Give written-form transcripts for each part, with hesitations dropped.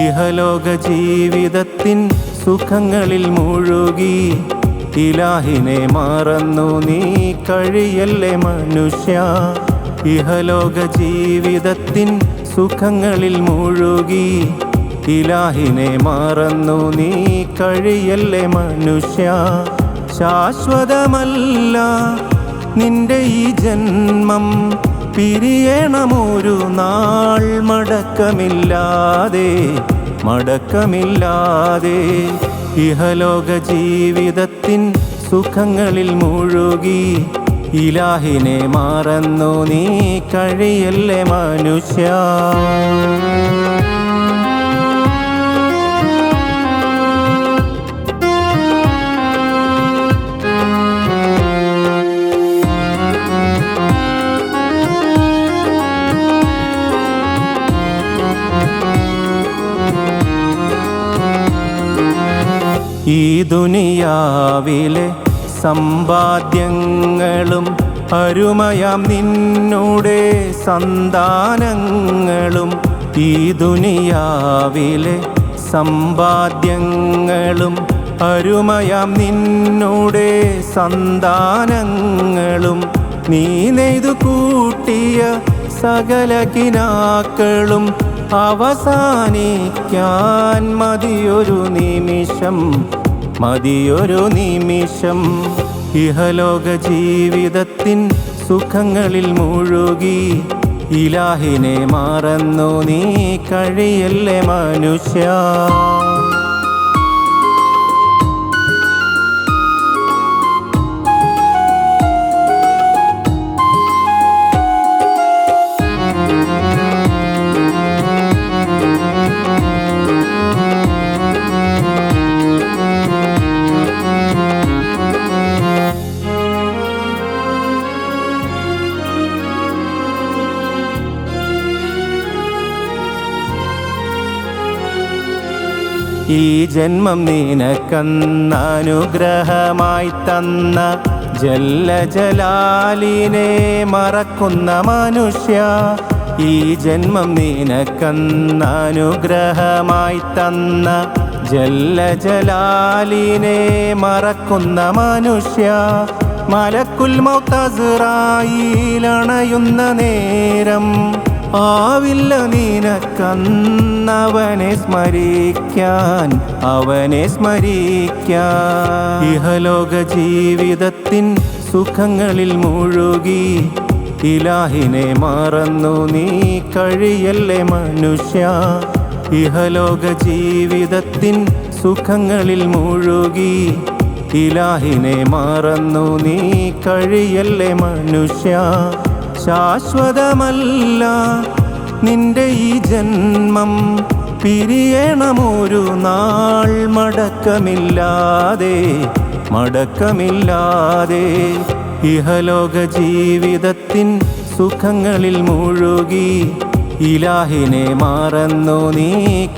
ഇഹലോക ജീവിതത്തിൻ സുഖങ്ങളിൽ മുഴുകി ഇലാഹിനെ മറന്നു നീ കഴിയല്ലേ മനുഷ്യ. ഇഹലോക ജീവിതത്തിൻ സുഖങ്ങളിൽ മുഴുകി ഇലാഹിനെ മറന്നു നീ കഴിയല്ലേ മനുഷ്യ. ശാശ്വതമല്ല നിന്റെ ഈ ജന്മം, പിരിയണമൊരു നാൾ മടക്കമില്ലാതെ മടക്കമില്ലാതെ. ഇഹലോക ജീവിതത്തിൻ സുഖങ്ങളിൽ മുഴുകി ഇലാഹിനെ മറന്നു നീ കഴിയല്ലേ മനുഷ്യ. ഈ ദുനിയാവിലെ സമ്പാദ്യങ്ങളും അരുമയാം നിന്നോടെ സന്താനങ്ങളും. ഈ ദുനിയാവിലെ സമ്പാദ്യങ്ങളും അരുമയാം നിന്നോടെ സന്താനങ്ങളും. നീ നെയ്തു കൂട്ടിയ സകല കിനാക്കളും അവസാനിക്കാൻ മതിയൊരു നിമിഷം, മതിയൊരു നിമിഷം. ഇഹലോക ജീവിതത്തിൻ സുഖങ്ങളിൽ മുഴുകി ഇലാഹിനെ മറന്നു നീ കഴിയല്ലേ മനുഷ്യ. ഈ ജന്മം നിനക്കന്ന് അനുഗ്രഹമായി തന്ന ജല്ല ജലാലിനെ മറക്കുന്ന മനുഷ്യ. ഈ ജന്മം നിനക്കന്ന് അനുഗ്രഹമായി തന്ന ജല്ല ജലാലിനെ മറക്കുന്ന മനുഷ്യ. മലക്കുൽ മൗത്ത് അസ്റായീൽ നേരം ആവില്ല നിനക്കന്നവനെ സ്മരിക്കാൻ, അവനെ സ്മരിക്കാൻ. ഇഹലോക ജീവിതത്തിൻ സുഖങ്ങളിൽ മുഴുകി ഇലാഹിനെ മറന്നു നീ കഴിയല്ലേ മനുഷ്യ. ഇഹലോക ജീവിതത്തിൻ സുഖങ്ങളിൽ മുഴുകി ഇലാഹിനെ മറന്നു നീ കഴിയല്ലേ മനുഷ്യ. ശാശ്വതമല്ല നിന്റെ ഈ ജന്മം, പിരിയണമൊരു നാൾ മടക്കമില്ലാതെ മടക്കമില്ലാതെ. ഇഹലോക ജീവിതത്തിൻ സുഖങ്ങളിൽ മുഴുകി ഇലാഹിനെ മറന്നു നീ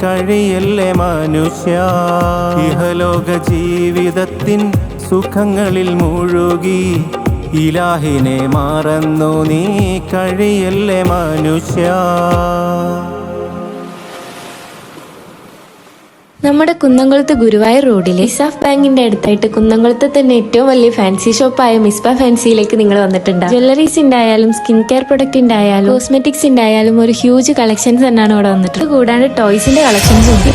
കഴിയല്ലേ മനുഷ്യ. ഇഹലോക ജീവിതത്തിൻ സുഖങ്ങളിൽ മുഴുകി ഇലാഹിനെ മറന്നു നീ കഴിയല്ലേ മനുഷ്യ. നമ്മുടെ കുന്നംകുളത്ത് ഗുരുവായൂർ റോഡിലെ ഇസാഫ് ബാങ്കിന്റെ അടുത്തായിട്ട് കുന്നംകുളത്ത് തന്നെ ഏറ്റവും വലിയ ഫാൻസി ഷോപ്പായ മിസ്ബ ഫാൻസിയിലേക്ക് നിങ്ങൾ വന്നിട്ടുണ്ട്. ജ്വല്ലറീസിന്റെ ആയാലും സ്കിൻ കെയർ പ്രൊഡക്റ്റിന്റെ ആയാലും കോസ്മെറ്റിക്സിന്റെ ആയാലും ഒരു ഹ്യൂജ് കളക്ഷൻസ് തന്നെയാണ് ഇവിടെ വന്നിട്ടുള്ളത്. കൂടാണ്ട് ടോയ്സിന്റെ കളക്ഷൻസ് ഉണ്ട്.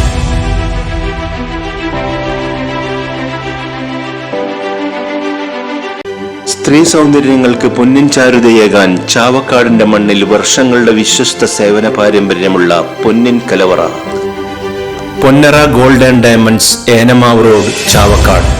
സ്ത്രീ സൗന്ദര്യങ്ങൾക്ക് പൊന്നിൻ ചാരുതയേകാൻ ചാവക്കാടിന്റെ മണ്ണിൽ വർഷങ്ങളുടെ വിശ്വസ്ത സേവന പാരമ്പര്യമുള്ള പൊന്നിൻ കലവറ. Ponnara gold and diamonds, Enamavu road, Chavakkad.